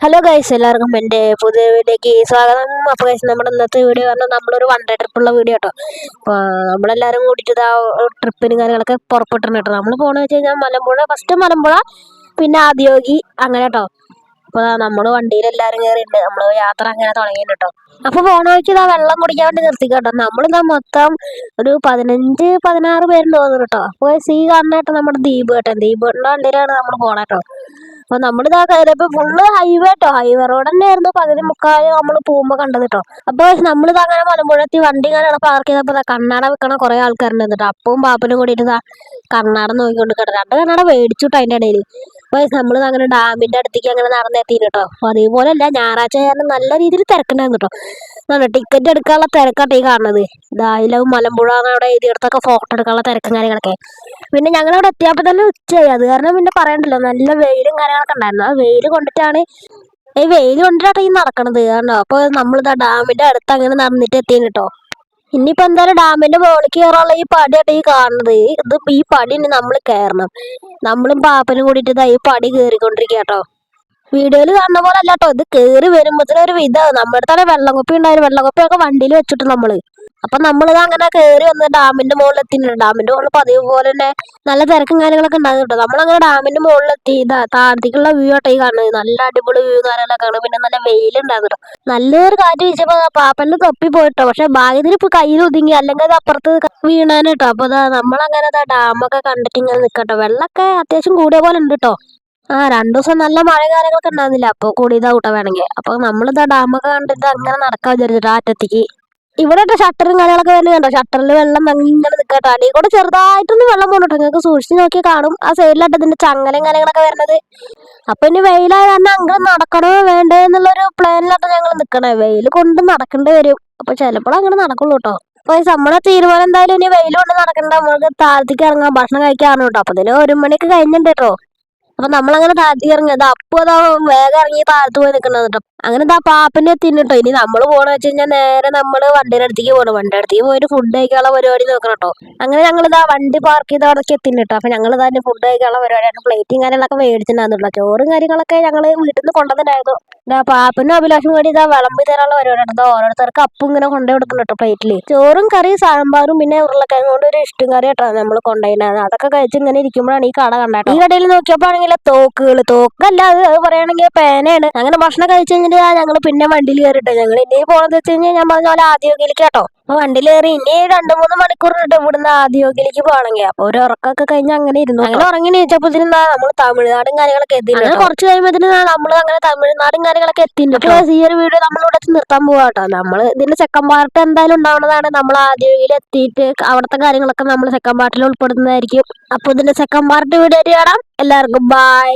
Hello guys, എല്ലാവർക്കും എൻ്റെ പുതിയ വീഡിയോക്ക് സ്വാഗതം. അപ്പോൾ ഗൈസ്, നമ്മുടെ ഇന്നത്തെ വീഡിയോ പറഞ്ഞാൽ നമ്മളൊരു വൺ ഡേ ട്രിപ്പുള്ള വീഡിയോ കേട്ടോ. അപ്പോൾ നമ്മളെല്ലാവരും കൂടിയിട്ട് ട്രിപ്പിനും കാര്യങ്ങളൊക്കെ പുറപ്പെട്ടിട്ടുണ്ട് കേട്ടോ. നമ്മൾ പോകണമെന്ന് വെച്ച് കഴിഞ്ഞാൽ മലമ്പുഴ, ഫസ്റ്റ് മലമ്പുഴ, പിന്നെ ആദിയോഗി, അങ്ങനെ കേട്ടോ. അപ്പോൾ നമ്മൾ വണ്ടിയിൽ എല്ലാവരും കയറിയിട്ടുണ്ട്. നമ്മൾ യാത്ര അങ്ങനെ തുടങ്ങിയിട്ടുണ്ട് കേട്ടോ. അപ്പോൾ പോകണ വഴിക്ക് വെള്ളം കുടിക്കാൻ വേണ്ടി നിർത്തിക്കട്ടോ. നമ്മളിതാ മൊത്തം ഒരു 15-16 പേരുണ്ട് തോന്നുന്നു കേട്ടോ. അപ്പോൾ ഈ കാണുന്ന നമ്മുടെ ദീപേട്ടൻ്റെ വണ്ടിയിലാണ് നമ്മൾ പോകണം കേട്ടോ. അപ്പൊ നമ്മളിതാ കയറിയപ്പോ ഫുള്ള് ഹൈവേ കേട്ടോ. ഹൈവേ റോഡ് തന്നെ ആയിരുന്നു പകുതി മുക്കാലും നമ്മൾ പോകുമ്പോ കണ്ടത് കേട്ടോ. അപ്പൊ നമ്മളിതാ അങ്ങനെ മലമ്പുഴത്തി വണ്ടി ഇങ്ങനെ പാർക്ക് ചെയ്തപ്പോ കണ്ണാട വെക്കണ കുറെ ആൾക്കാരുണ്ട് കേട്ടോ. അപ്പവും പാപ്പനും കൂടിയിട്ട് കണ്ണാട നോക്കിക്കൊണ്ട് കേട്ടോ. രണ്ട് കണ്ണാട മേടിച്ചുട്ടോ അതിന്റെ ഇടയിൽ. അപ്പൊ നമ്മളിത് അങ്ങനെ ഡാമിന്റെ അടുത്തേക്ക് അങ്ങനെ നടന്നെത്തി കേട്ടോ. അപ്പൊ അതേപോലെ അല്ല, ഞായറാഴ്ച കാരണം നല്ല രീതിയിൽ തിരക്കുണ്ടായിരുന്നു കേട്ടോ. ടിക്കറ്റ് എടുക്കാനുള്ള തിരക്കാട്ടോ ഈ കാണുന്നത്. ഇതായാലും മലമ്പുഴ അവിടെ എഴുതിയെടുത്തൊക്കെ ഫോട്ടോ എടുക്കാനുള്ള തിരക്കും കാര്യങ്ങളൊക്കെ. പിന്നെ ഞങ്ങളവിടെ എത്തിയപ്പോൾ തന്നെ ഉച്ചയായി. അത് കാരണം പിന്നെ പറയണ്ടല്ലോ, നല്ല വെയിലും കാര്യങ്ങളൊക്കെ ഉണ്ടായിരുന്നു. ആ വെയിൽ കൊണ്ടിട്ടാണ് ഈ വെയിൽ കൊണ്ടിട്ടാണ് ഈ നടക്കണത് കണ്ടോ. അപ്പോൾ നമ്മളിതാ ഡാമിന്റെ അടുത്ത് അങ്ങനെ നടന്നിട്ട് എത്തിയും കേട്ടോ. ഇനിയിപ്പോൾ എന്തായാലും ഡാമിന്റെ മുകളിൽ കയറാനുള്ള ഈ പടിയാട്ടോ ഈ കാണുന്നത്. ഈ പടി ഇനി നമ്മൾ കയറണം. നമ്മളും പാപ്പനും കൂടിയിട്ട് ഈ പടി കയറിക്കൊണ്ടിരിക്കുക കേട്ടോ. വീഡിയോയിൽ കാണുന്ന പോലെ അല്ല കേട്ടോ, ഇത് കയറി വരുമ്പോഴത്തേനും ഒരു വിധം. നമ്മുടെ അടുത്താണ് വെള്ളക്കുപ്പി ഉണ്ടായിരുന്നു. വെള്ളക്കുപ്പിയൊക്കെ വണ്ടിയിൽ വെച്ചിട്ട് നമ്മള്. അപ്പൊ നമ്മളിത് അങ്ങനെ കയറി വന്ന് ഡാമിന്റെ മുകളിൽ എത്തിയിട്ടുണ്ട്. ഡാമിന്റെ മുകളിൽ പതിവ് പോലെ തന്നെ നല്ല തിരക്കും കാര്യങ്ങളൊക്കെ ഉണ്ടാകും കേട്ടോ. നമ്മളങ്ങനെ ഡാമിന്റെ മുകളിലെത്തി. താഴത്തേക്കുള്ള വ്യൂ ആട്ടോ ഈ കാണുന്നത്. നല്ല അടിപൊളി വ്യൂ കാര്യങ്ങളൊക്കെ ആണ്. പിന്നെ നല്ല വെയിലുണ്ടാകും കേട്ടോ. നല്ലൊരു കാറ്റ് വീശപ്പോ പാപ്പന്റെ തൊപ്പി പോയിട്ടോ. പക്ഷെ ഭാഗ്യത്തിന് ഇപ്പൊ കയ്യിൽ ഒതുങ്ങി, അല്ലെങ്കിൽ അത് അപ്പുറത്ത് വീണാൻ കേട്ടോ. അപ്പൊ നമ്മളങ്ങനെ ഡാമൊക്കെ കണ്ടിട്ട് ഇങ്ങനെ നിക്കട്ടോ. വെള്ളമൊക്കെ അത്യാവശ്യം കൂടിയ പോലെ ഉണ്ട് കേട്ടോ. 2 ദിവസം നല്ല മഴ കാര്യങ്ങളൊക്കെ ഉണ്ടായിരുന്നില്ല. അപ്പോൾ കൂടിയതാ കൂട്ട വേണമെങ്കിൽ. അപ്പൊ നമ്മളിതാ ഡാമൊക്കെ കണ്ടിട്ട് അങ്ങനെ നടക്കാൻ വിചാരിച്ചിട്ട് ആറ്റത്തേക്ക്. ഇവിടെ ഷട്ടറും കാര്യങ്ങളൊക്കെ വരുന്നത് കണ്ടോ. ഷട്ടറിൽ വെള്ളം ഇങ്ങനെ നിൽക്കട്ടോ. അടിയിൽ കൂടെ ചെറുതായിട്ടൊന്നും വെള്ളം പോകട്ടോ. നിങ്ങൾക്ക് സൂക്ഷിച്ച് നോക്കി കാണും. ആ സൈഡിലായിട്ട് ഇതിന്റെ ചങ്ങലയും കാര്യങ്ങളൊക്കെ വരുന്നത്. അപ്പൊ ഇനി വെയിലായ കാരണം അങ്ങനെ നടക്കണോ വേണ്ടേ എന്നുള്ളൊരു പ്ലാനിലാട്ടോ ഞങ്ങൾ നിൽക്കണേ. വെയിൽ കൊണ്ട് നടക്കേണ്ടി വരും. അപ്പൊ ചിലപ്പോൾ അങ്ങനെ നടക്കുള്ളൂ കേട്ടോ. അപ്പൊ നമ്മുടെ തീരുമാനം എന്തായാലും ഇനി വെയിൽ കൊണ്ട് നടക്കണ്ട, നമ്മൾക്ക് താഴത്തേക്ക് ഇറങ്ങാം, ഭക്ഷണം കഴിക്കാണ് കേട്ടോ. അപ്പൊ ഇതിന് 1 മണിക്ക് കഴിഞ്ഞിട്ടുണ്ട് കേട്ടോ. അപ്പൊ നമ്മളങ്ങനെ താഴത്തേക്ക് ഇറങ്ങി. അപ്പൊ വേഗം ഇറങ്ങി താഴത്ത് പോയി നിൽക്കുന്നത് കേട്ടോ. അങ്ങനെ പാപ്പന്റെ തിന്നിട്ടോ. ഇനി നമ്മൾ പോകണമെന്ന് വെച്ച് കഴിഞ്ഞാൽ നേരെ നമ്മൾ വണ്ടിയുടെ അടുത്തേക്ക് പോകണം. വണ്ടിയുടെ അടുത്തേക്ക് പോയിട്ട് ഫുഡ് കഴിക്കാനുള്ള പരിപാടി നോക്കണം കേട്ടോ. അങ്ങനെ ഞങ്ങളിതാ വണ്ടി പാർക്ക് ചെയ്ത് അവിടേക്ക് എത്തിട്ടോ. അപ്പൊ ഞങ്ങൾ തന്നെ ഫുഡ് കഴിക്കാനുള്ള പരിപാടിയാണ്. പ്ലേറ്റും കാര്യങ്ങളൊക്കെ മേടിച്ചിട്ടുണ്ടായിരുന്നുള്ളൂ. ചോറും കാര്യങ്ങളൊക്കെ ഞങ്ങൾ വീട്ടിൽ നിന്ന് കൊണ്ടുവന്നിട്ടുണ്ടായിരുന്നു. പാപ്പനും അഭിലാഷും കൂടി വിളമ്പി തരാനുള്ള പരിപാടിയാണ്. ഓരോരുത്തർക്ക് അപ്പം ഇങ്ങനെ കൊണ്ടു കൊടുക്കണം കേട്ടോ പ്ലേറ്റില്. ചോറും കറി സാമ്പാറും പിന്നെ ഉരുളക്കിഴങ്ങ് കൊണ്ട് ഒരു ഇഷ്ടം കറി കേട്ടോ നമ്മൾ കൊണ്ടുപോയിട്ടുണ്ടായിരുന്നു. അതൊക്കെ കഴിച്ച് ഇങ്ങനെ ഇരിക്കുമ്പോഴാണ് ഈ കട കണ്ടത്. ഈ കടയിൽ നോക്കിയപ്പോൾ ആണെങ്കിൽ തോക്കല്ല, അത് പറയുകയാണെങ്കിൽ പേനയാണ്. അങ്ങനെ ഭക്ഷണം കഴിച്ചു കഴിഞ്ഞിട്ട് ഞങ്ങൾ പിന്നെ വണ്ടിയിൽ കയറിട്ടോ. ഞങ്ങൾ ഇനി പോകണമെന്ന് വെച്ച് കഴിഞ്ഞാൽ ഞാൻ പറഞ്ഞ പോലെ ആദിയോഗിലേക്ക് കേട്ടോ. അപ്പൊ വണ്ടിയിൽ കയറി ഇനി 2-3 മണിക്കൂർ ഇവിടുന്ന് ആദിയോഗിലേക്ക് പോകണമെങ്കിൽ. അപ്പൊ ഒരു ഉറക്കൊക്കെ കഴിഞ്ഞ് അങ്ങനെ ഇരുന്നു. അങ്ങനെ ഉറങ്ങി നീച്ചപ്പോൾ നമ്മൾ തമിഴ്നാടും കാര്യങ്ങളൊക്കെ എത്തി. അങ്ങനെ കുറച്ച് കഴിയുമ്പോൾ നമ്മൾ അങ്ങനെ തമിഴ്നാടും കാര്യങ്ങളൊക്കെ എത്തിയിട്ടുണ്ട്. ഈ ഒരു വീഡിയോ നമ്മളിവിടെ നിർത്താൻ പോവാ കേട്ടോ. നമ്മൾ ഇതിന്റെ സെക്കൻഡ് പാർട്ട് എന്തായാലും ഉണ്ടാവുന്നതാണ്. നമ്മൾ ആദിയോഗിയിൽ എത്തിയിട്ട് അവിടുത്തെ കാര്യങ്ങളൊക്കെ നമ്മൾ സെക്കൻഡ് പാർട്ടിൽ ഉൾപ്പെടുന്നതായിരിക്കും. അപ്പൊ ഇതിന്റെ സെക്കൻഡ് പാർട്ട് വീഡിയോ കാണാം. എല്ലാവർക്കും ബൈ.